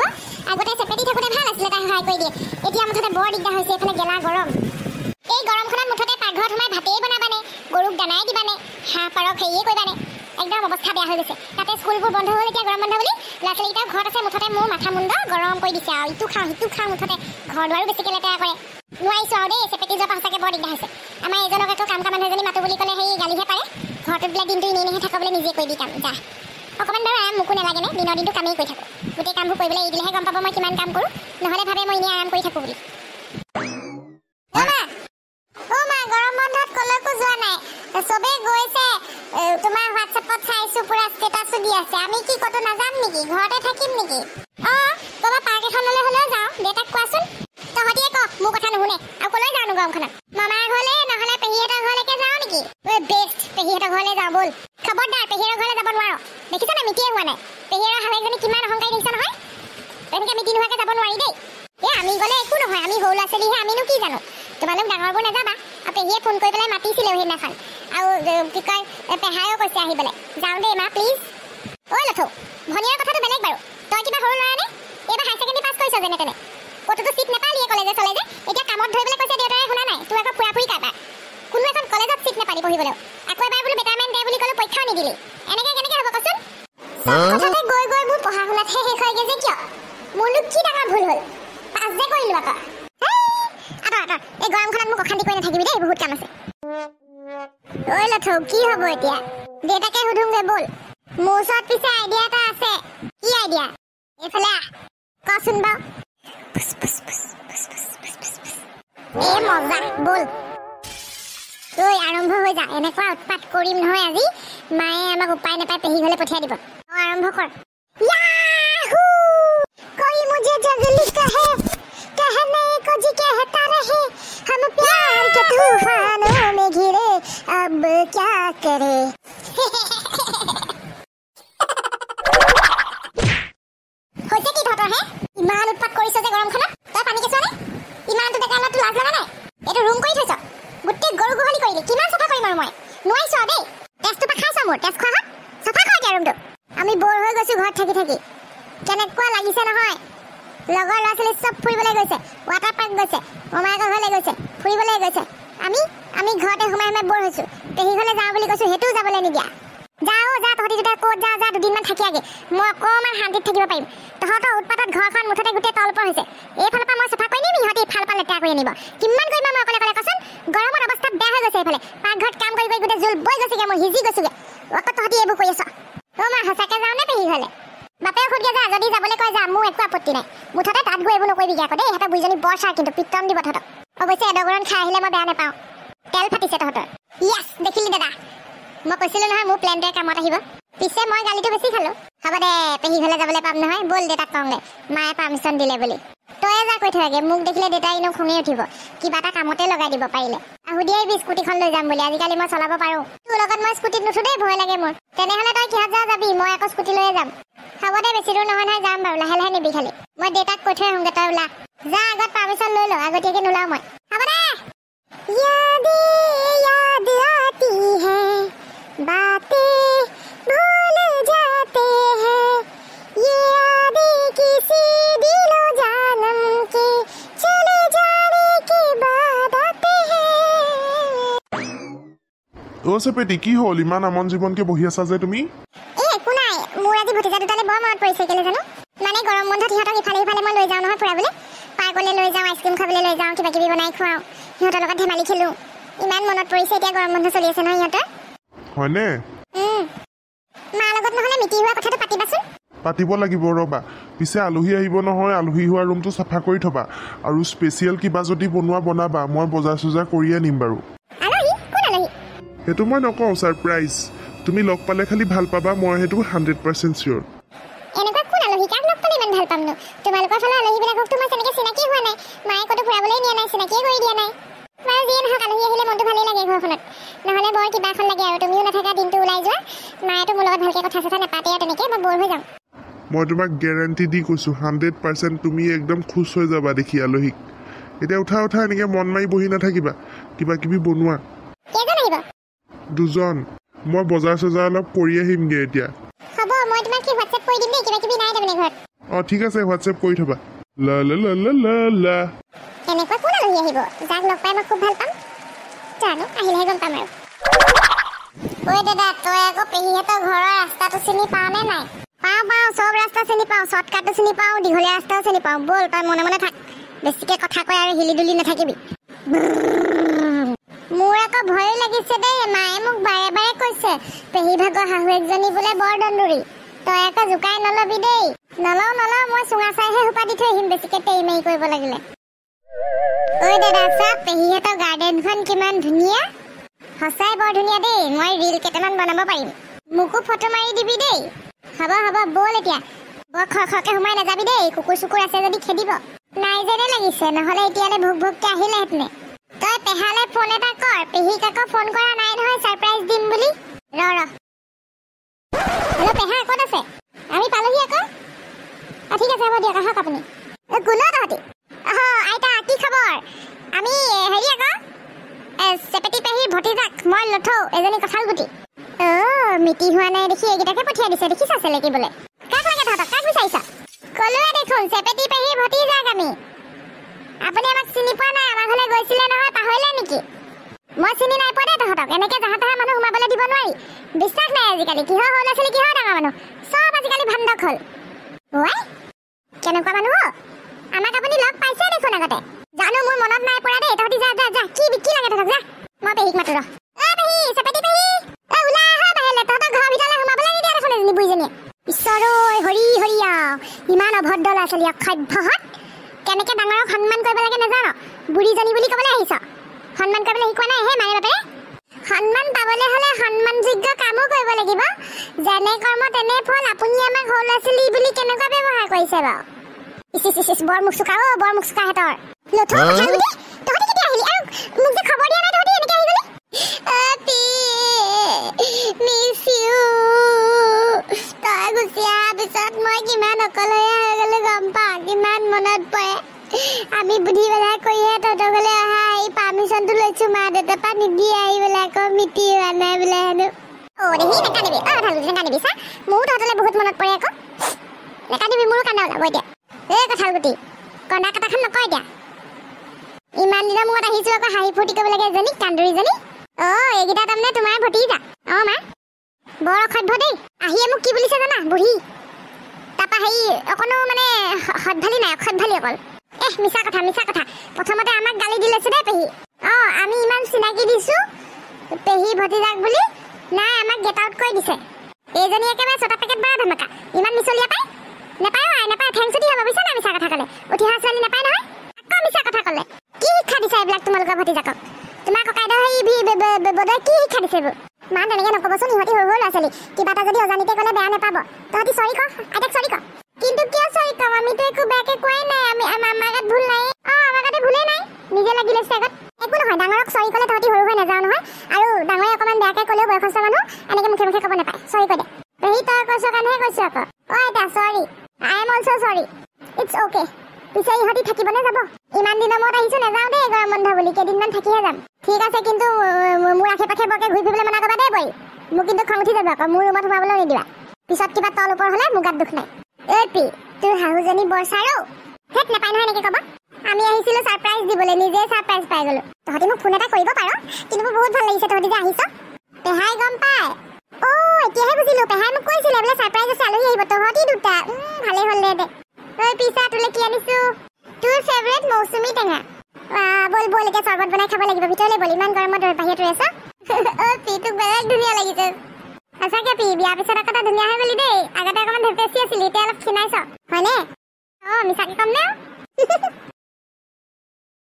দিব আগতে চেপেটি থাকোতে ভাল আছিল তাই সহায় কৰি দিয়ে এতিয়া মুঠতে বৰ দিগদাৰ হৈছে এফালে গেলা গৰম এই গৰমখনত মুঠতে পাকঘৰত সোমাই ভাতেই বনাবানে গৰুক দানাই দিবানে হাঁহ পাৰক হেৰিয়ে কৰিবানে একদম অৱস্থা বেয়া হৈ গৈছে তাতে স্কুলবোৰ বন্ধ হ'ল এতিয়া গৰম বন্ধ বুলি ল'ৰা ছোৱালীকেইটাও ঘৰত আছে মুঠতে মোৰ মাথা মুণ্ড গৰম কৰি দিছে আৰু ইটো খাওঁ সিটো খাওঁ মুঠতে ঘৰ দুৱাৰো বেছিকৈ লেতেৰা কৰে নোৱাৰিছোঁ আৰু দেই চেপেটি যোৱা সঁচাকৈ বৰ দিগদাৰ হৈছে আমাৰ এজনক আকৌ কাম মানুহ এজনী মাতো বুলি ক'লে সেই গালিহে পাৰে ঘৰটোত বোলে দিনটো এনেহে থাকা বোলে নিজে কৰি দি কাম যা অকণমান বাৰু আৰাম মোকো নালাগেনে দিনৰ দিনটো কামেই কৰি থাকোঁ গোটেই কামবোৰ কৰিবলৈ এৰি দিলেহে গম পাব মই কিমান কাম কৰোঁ নহ'লে ভাবে মই এনেই আৰাম কৰি থাকোঁ বুলি গৰম বন্ধত কলৈকো যোৱা নাই চবেই গৈছে তোমাৰ হোৱাটছএপত চাইছোঁ পুৰা ষ্টেটাছো দি আছে আমি কি ক'তো নাযাম নেকি ঘৰতে থাকিম নেকি ক'ৰবাত পাৰ্ক এখনলৈ হ'লেও যাওঁ দেউতাক কোৱাচোন তহঁতিয়ে ক মোৰ কথা নুশুনে আৰু ক'লৈ যাওঁনো গৰমখনত মামাৰ ঘৰলৈ নহ'লে পেহীহঁতৰ ঘৰলৈকে যাওঁ নেকি বেষ্ট পেহীহঁতৰ ঘৰলৈ যাওঁ ব'ল খবৰদাৰ পেহীহঁতৰ ঘৰলৈ যাব নোৱাৰো দেখিছা না মিটিয়ে হোৱা নাই পেহীহঁতৰ শাহুৱেকজনী কিমান অহংকাৰী দেখিছা নহয় তেনেকৈ মিটি নোহোৱাকৈ যাব নোৱাৰি দেই আমি গ'লে একো নহয় আমি সৰু ল'ৰা ছোৱালীহে আমিনো কি জানো তোমালোক ডাঙৰবোৰ নাযাবা আৰু পেহীয়ে ফোন কৰি পেলাই মাতিছিলেও সেইদিনাখন আৰু কি কয় পেহাইও কৈছে আহিবলৈ যাওঁ দেই মা প্লিজ ঐ লথৌ ভনীয়াৰ কথাটো বেলেগ বাৰু তই কিবা সৰু ল'ৰানে এইবাৰ হাই ছেকেণ্ডেৰী পাছ কৰিছ যেনে তেনে ক'তোতো চিট নাপালিয়ে কলেজে চলে যে এতিয়া কামত ধৰিবলৈ কৈছে দেউতাৰে শুনা নাই তোৰ আকৌ ফুৰা ফুৰি কাৰবাৰ কোনো এখন কলেজত চিট নাপালি পঢ়িবলৈও আকৌ এবাৰ বোলো বেটাৰমেণ্ট দে বুলি ক'লে পৰীক্ষাও নিদিলি এনেকৈ কেনেকৈ হ'ব কচোন কথাতে গৈ গৈ মোৰ পঢ়া শুনাতহে শেষ হয়গৈ যে কিয় মোৰনো কি ডাঙৰ ভুল হ'ল পাছ যে কৰিলোঁ আকৌ এই গৰমখনত মোক অশান্তি কৰি নাথাকিবি দেই বহুত কাম আছে ঐ লথৌ কি হ'ব এতিয়া দেউতাকে সুধোংগে ব'ল মোৰ ওচৰত পিছে আইডিয়া এটা আছে কি আইডিয়া এইফালে আহ কচোন বাৰু এই মজা ব'ল ঐ আৰম্ভ হৈ যা এনেকুৱা উৎপাত কৰিম নহয় আজি মায়ে আমাক উপায় নাপাই পেহী ঘৰলৈ পঠিয়াই দিব আৰম্ভ কৰ ইয়াহু कोई मुझे जल्दी कहे कहने को जी कहता रहे हम प्यार के तूफानों में घिरे अब क्या करे হৈছে কি ধতৰ হে ইমান উৎপাত কৰিছ যে গৰমখনত তই পানী কেছনে ইমানটো দেখালে তো লাজ লগা নাই এইটো ৰুম কৰি থৈছ গোটেই গৰু গোহালি কৰিলি কিমান চাফা কৰিম আৰু মই নোৱাৰিছ দেই তেজটো পাখাইছ মোৰ তেজ খোৱা চাফা কৰ এতিয়া ৰুমটো আমি বৰ হৈ গৈছোঁ ঘৰত থাকি থাকি কেনেকুৱা লাগিছে নহয় লগৰ ল'ৰা ছোৱালী চব ফুৰিবলৈ গৈছে ৱাটাৰ পাৰ্ক গৈছে মামায়েকৰ ঘৰলৈ গৈছে ফুৰিবলৈ গৈছে আমি ঘৰতে সোমাই সোমাই বৰ হৈছোঁ পেহী ঘৰলৈ যাওঁ বুলি কৈছোঁ সেইটোও যাবলৈ নিদিয়া যা তহঁতি দুটা ক'ত যা দুদিনমান থাকি আগে মই অকণমান শান্তিত থাকিব পাৰিম তহঁতৰ উৎপাতত ঘৰখন মুঠতে গোটেই তলপৰ হৈছে এইফালৰ পৰা মই চাফা কৰি নিম ইহঁতে ইফালৰ পৰা লেতেৰা কৰি আনিব কিমান কৰিবা মই অকলে অকলে কচোন গৰমত অৱস্থা বেয়া হৈ গৈছে এইফালে পাকঘৰত কাম কৰি গোটেই জোল বৈ গৈছেগৈ মই সিজি গৈছোগৈ আকৌ তহঁতি এইবোৰ কৰি আছ মা সঁচাকৈ যাওঁ নে পেহী ঘৰলৈ বাপেও সুধি যা যদি যাবলৈ কয় যা মোৰ একো আপত্তি নাই মুঠতে তাত গৈ এইবোৰ নকৰিবিগৈ আকৌ দেই ইহঁতৰ বুঢ়ীজনী বৰ চাৰ কিন্তু পিতন দিব তহঁতক অৱশ্যে এডগৰণ খাই আহিলে মই বেয়া নাপাওঁ তেল ফাটিছে তহঁতৰ য়েছ দেখিলি দাদা মই কৈছিলোঁ নহয় মোৰ প্লেনটোৱে কামত আহিব পিছে মই গালিটো বেছি খালোঁ হ'ব দে পেহী ঘৰলৈ যাবলৈ পাম নহয় ব'ল দেউতাক কওঁগৈ মায়ে পাৰ্মিশ্যন দিলে বুলি তয়ে যা কৈ থয়গে মোক দেখিলে দেউতাই এনেও খঙেই উঠিব কিবা এটা কামতে লগাই দিব পাৰিলে সুধি আহিবি স্কুটিখন লৈ যাম বুলি আজিকালি মই চলাব পাৰোঁ তোৰ লগত মই স্কুটিত নুঠো দেই ভয় লাগে মোৰ তেনেহ'লে তই কিহত যাবি মই আকৌ স্কুটি লৈয়ে যাম হ'ব দে বেছি দূৰ নহয় যাম বাৰু লাহে লাহে নিবি খালি মই দেউতাক কৈ থৈ আহোঁগৈ তই ওলা যা আগত পাৰ্মিশ্যন লৈ ল আগতীয়াকৈ নোলাওঁ মই হ'ব দে याद आती है बातें भूल जाते हैं ये यादें किसी दिलो जानम के चले जाने के बाद आते हैं ओ सेपेटी की হ'ল ইমান আমন জীৱনকে বহি আছা যে তুমি একো নাই মোৰ আজি ভতিজা দুটালে বৰ মনত পৰিছে কেলে জানো মানে গৰম বন্ধত সিহঁতক ইফালে মই লৈ যাওঁ নহয় ফুৰাবলৈ পাৰ্কলৈ লৈ যাওঁ আইচক্ৰীম খাবলৈ লৈ যাওঁ কিবা কিবি বনাই খুৱাওঁ সিহঁতৰ লগত ধেমালি খেলোঁ ইমান মনত পৰিছে এতিয়া গৰম বন্ধ চলি আছে নহয় সিহঁতৰ হয়নে মাৰ লগত নহ'লে মিটিং হোৱা কথাটো পাতিবাচোন পাতিব লাগিব ৰ'বা পিছে আলহী আহিব নহয় আলহী হোৱা ৰুমটো চাফা কৰি থবা আৰু স্পেচিয়েল কিবা যদি বনাবা মই বজাৰ চজাৰ কৰি আনিম বাৰু আলহী কোন আলহী সেইটো মই নকওঁ ছাৰপ্ৰাইজ তুমি লগ পালে খালি ভাল পাবা মই সেইটো 100% চিয়'ৰ এনেকুৱা কোন আলহী কাক লগ পালে ইমান ভাল পামনো তোমালোকৰ ফালে আলহীবিলাককতো মই তেনেকৈ চিনাকি হোৱা নাই মায়ে ক'তো ফুৰাবলৈ নিয়া নাই চিনাকিয়ে কৰি দিয়া নাই বাৰু যিয়ে নহওক আলহী আহিলে মনটো ভালেই লাগে ঘৰখনত নহ'লে বৰ কিবা এখন লাগে আৰু তুমিও নাথাকা দিনটো ওলাই যোৱা মায়েতো মোৰ লগত ভালকৈ কথা চথা নাপাতে আৰু তেনেকৈ মই বৰ হৈ যাম মই তোমাক গেৰাণ্টি দি কৈছোঁ 100% তুমি একদম খুচ হৈ যাবা দেখি আলহীক এতিয়া উঠা এনেকৈ মন মাৰি বহি নাথাকিবা কিবা কিবি বনোৱা কেইজন আহিব 2জন মই বজাৰ চজাৰ অলপ কৰি আহিমগৈ এতিয়া হ'ব মই তোমাক কি হোৱাটছএপ কৰি দিম দেই কিবা কিবি নাই তাৰমানে ঘৰত ঠিক আছে হোৱাটছএপ কৰি থবা লা লা লা লা লা লা এনেকুৱা কোন আলহী আহিব যাক লগ পাই মই খুব ভাল পাম জানো আহিলেহে গম পাম আৰু ঐ দাদা তই আকৌ পেহীহঁতৰ ঘৰৰ ৰাস্তাটো চিনি পাৱ নে নাই পাওঁ চব ৰাস্তা চিনি পাওঁ শ্বৰ্টকাটটো চিনি পাওঁ দীঘলীয়া ৰাস্তাও চিনি পাওঁ ব'ল তই মনে মনে থাক বেছিকে কথা কয় আৰু হিলি দুলি নাথাকিবি মোৰ আকৌ ভয় লাগিছে দেই মায়ে মোক বাৰে বাৰে কৈছে পেহী ভাগৰ শাহুৱেকজনী বোলে বৰ দন্দুৰী তই আকৌ জোকাই নলবি দেই নলওঁ মই চুঙা চাইহে সোপা দি থৈ আহিম বেছিকে টেই মেই কৰিব লাগিলে ঐ দাদা চা পেহীহঁতৰ গাৰ্ডেনখন কিমান ধুনীয়া সঁচাই বৰ ধুনীয়া দেই মই ৰিল কেইটামান বনাব পাৰিম মোকো ফটো মাৰি দিবি দেই হ'ব ব'ল এতিয়া বৰ খৰকে সোমাই নাযাবি দেই কুকুৰ চুকুৰ আছে যদি খেদিব নাই যেনে লাগিছে নহ'লে এতিয়ালৈ ভোক আহিলেহেঁতেনে তই পেহালে ফোন এটা কৰ পেহীক আকৌ ফোন কৰা নাই নহয় ছাৰপ্ৰাইজ দিম বুলি ৰ হেল্ল' পেহা ক'ত আছে আমি পালোহি আকৌ ঠিক আছে হ'ব দিয়ক আহক আপুনি কোন তহঁতি আইতা কি খবৰ আমি হেৰি আকৌ চেপেটি পেহীৰ ভতিজাক মই লথৌ এজনী কঁঠালগুটি মিতি হোৱা নাই দেখি এইকেইটাকে পঠিয়াই দিছে দেখিছা চেলেকিবলৈ কাক লাগে তহঁতক কাক বিচাৰিছা ক'লোৱে দেখোন চেপেটি পেহীৰ ভতিজাক আমি আপুনি আমাক চিনি পোৱা নাই আমাৰ ঘৰলৈ গৈছিলে নহয় পাহৰিলে নেকি মই চিনি নাই পোৱা দেই তহঁতক এনেকে জাহা তাহা মানুহ সোমাবলৈ দিব নোৱাৰি বিশ্বাস নাই আজিকালি কিহৰ সৰু ল'ৰা ছোৱালী কিহৰ ডাঙৰ মানুহ চব আজিকালি ভান্দক হ'ল ঐ কেনেকুৱা মানুহ আমাক আপুনি লগ পাইছে দেখোন আগতে জানো মোৰ মনত নাই পৰা দেই তহঁতি যা কি লাগে তহঁতক যা মই পেহীক মাতো ৰ পেহী চেপেটি পেহী ওলাই আহা বাহিৰলৈ তহঁতৰ ঘৰৰ ভিতৰলৈ সোমাবলৈ নিদিয়া দেখোন এজনী বুঢ়ীজনীয়ে ঈশ্বৰ হৰি ইমান অভদ্ৰ ল'ৰা ছোৱালী অসভ্যহঁত কেনেকে ডাঙৰক সন্মান কৰিব লাগে নাজানো বুঢ়ীজনী বুলি ক'বলৈ আহিছ সন্মান কৰিবলৈ শিকোৱা নাই হে মায়ে বাপে সন্মান পাবলৈ হ'লে সন্মানযোগ্য কামো কৰিব লাগিব যেনে কৰ্ম তেনে ফল আপুনি আমাক সৰু ল'ৰা ছোৱালী বুলি কেনেকুৱা ব্যৱহাৰ কৰিছে বাৰু ইচ বৰ মুখ চোকা সিহঁতৰ লথৌ কঁঠালগুটি তহঁতি কেতিয়া আহিলি আৰু মোক যে খবৰ দিয়া নাই তহঁতি এনেকে আহি গলি মিছ ইউ তই গুচি অহাৰ পিছত মই কিমান অকলশৰীয়া হৈ গ'লো গম পাওঁ কিমান মনত পৰে আমি বুদ্ধি বেলা কৰিহে তহঁতৰ ঘৰলৈ অহা এই পাৰ্মিশ্যনটো লৈছো মা দেউতাৰ পৰা নিদিয়ে আহিবলৈ আকৌ মিতি হোৱা নাই বোলে হেনো দেহি নেকান্দিবি কঁঠালগুটি নেকান্দিবি চা মোৰো তহঁতলৈ বহুত মনত পৰে আকৌ নেকান্দিবি মোৰো কান্দা ওলাব এতিয়া এই কঁঠালগুটি কন্দা কটাখন নকয় এতিয়া ইমান দিনৰ মূৰত আহিছো আকৌ হাঁহি ফূৰ্তি কৰিব লাগে এজনী কান্দুৰীজনী এইকেইটা তাৰমানে তোমাৰ ভতিজা মা বৰ অসভ্য দেই আহিয়ে মোক কি বুলিছে জানা বুঢ়ী তাৰপৰা হেৰি অকণো মানে সদভালি নাই অসভ্যালি অকল মিছা কথা প্ৰথমতে আমাক গালি দি লৈছে দেই পেহী আমি ইমান চিনাকি দিছো পেহী ভতিজাক বুলি নাই আমাক গেট আউট কৰি দিছে এইজনী একেবাৰে ছটা পেকেট বাৰ ধমাকা ইমান মিছলীয়া পায় নেপায় ঠেং চুটি হ'ব বুজিছা না মিছা কথা ক'লে উঠি অহা ছোৱালী নাপায় নহয় আকৌ মিছা কথা ক'লে কি শিক্ষা দিছে এইবিলাক তোমালোকৰ ভতিজাকক তোমাৰ ককাইদেউ বদৈ কি শিক্ষা দিছে এইবোৰ মান তেনেকে নক'বচোন ইহঁতি সৰু ল'ৰা ছোৱালী কিবা এটা যদি অজানিতে ক'লে বেয়া নাপাব তহঁতি চৰি ক আইতাক চৰি ক কিন্তু কিয় চৰি কম আমিতো একো বেয়াকে কোৱাই নাই আমাৰ গাত ভুল নাই আমাৰ গাতে ভুলেই নাই নিজে লাগি লৈছে আগত একো নহয় ডাঙৰক চৰি ক'লে তহঁতি সৰু হৈ নাযাওঁ নহয় আৰু ডাঙৰে অকণমান বেয়াকে ক'লেও বয়সস্থ মানুহ এনেকে মুখে ক'ব নাপায় চৰি কৈ দে পেহী তই কৈছ কাৰণেহে কৈছো আকৌ আইতা চৰি আই এম অলছ' চৰি ইটছ অ'কে পিছে ইহঁতি থাকিবনে যাব ইমান দিনৰ মূৰত আহিছো নাযাওঁ দেই গৰম বন্ধ বুলি কেইদিনমান থাকিহে যাম ঠিক আছে কিন্তু মোৰ আশে পাশে বৰকে ঘূৰি ফুৰিবলৈ মনা কৰিবা দেই বই মোক কিন্তু খং উঠি যাব আকৌ মোৰ ৰুমত সোমাবলৈ নিদিবা পিছত কিবা তল ওপৰ হ'লে মোৰ গাত দুখ নাই পি তোৰ শাহুজনী বৰ চাৰো হেত নাপায় নহয় এনেকে ক'ব আমি আহিছিলো ছাৰপ্ৰাইজ দিবলৈ নিজে ছাৰপ্ৰাইজ পাই গ'লো তহঁতি মোক ফোন এটা কৰিব পাৰ কিন্তু মোৰ বহুত ভাল লাগিছে তহঁতি যে আহিছ পেহাই গম পায় এতিয়াহে বুজিলো পেহাই মোক কৈছিলে বোলে ছাৰপ্ৰাইজ আছে আলহী আহিব তহঁতি দুটা ভালেই হ'ল দে পিছা তোলে কি আনিছো তোৰ ফেভৰেট মৌচুমী টেঙা বল এতিয়া চৰ্বত বনাই খাব লাগিব ভিতৰলৈ বল ইমান গৰমত বাহিৰত ৰৈ আছ পি তোক বেলেগ ধুনীয়া লাগিছে সঁচাকে পি বিয়াৰ পিছত আকৌ তই ধুনীয়া হৈ গলি দেই আগতে অকণমান ভেপেচি আছিলি এতিয়া অলপ ক্ষীণাইছ হয়নে মিছাকে কম নে